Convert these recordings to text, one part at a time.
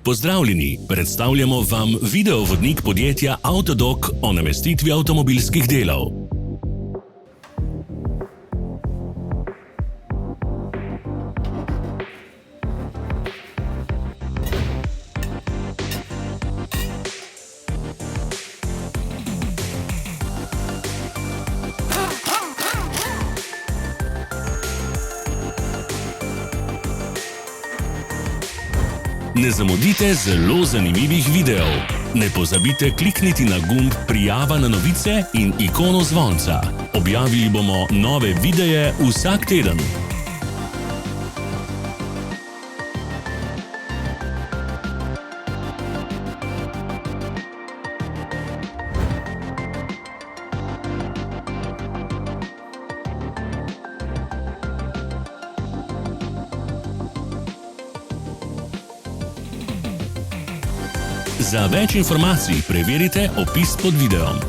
Pozdravljeni, predstavljamo vam videovodnik podjetja Avtodok o namestitvi avtomobilskih delov. Ne zamudite zelo zanimivih videov. Ne pozabite klikniti na gumb Prijava na novice in ikono zvonca. Objavili bomo nove videe vsak teden. Za več informacij preverite opis pod videom.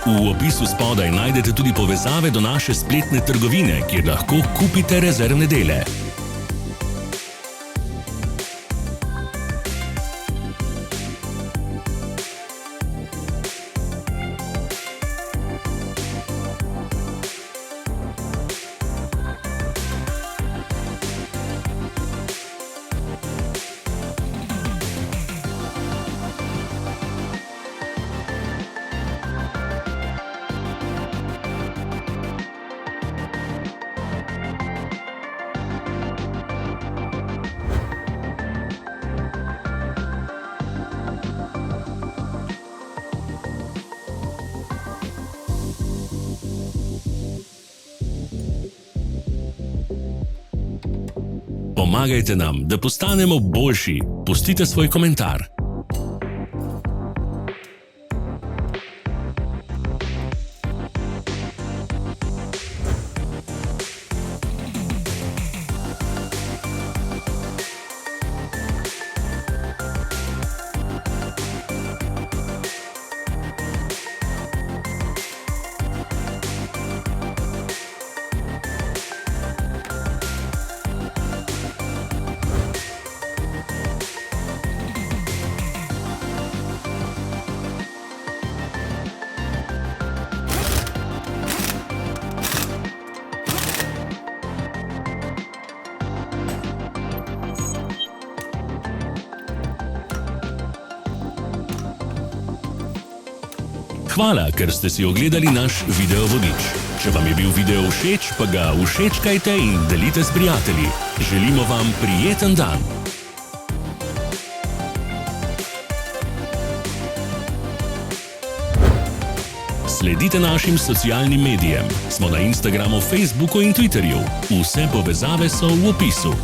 V opisu spodaj najdete tudi povezave do naše spletne trgovine, kjer lahko kupite rezervne dele. Pomagajte nam, da postanemo boljši. Pustite svoj komentar. Hvala, ker ste si ogledali naš videovodič. Če vam je bil video všeč, pa ga všečkajte in delite s prijatelji. Želimo vam prijeten dan! Sledite našim socialnim medijem. Smo na Instagramu, Facebooku in Twitterju. Vse povezave so v opisu.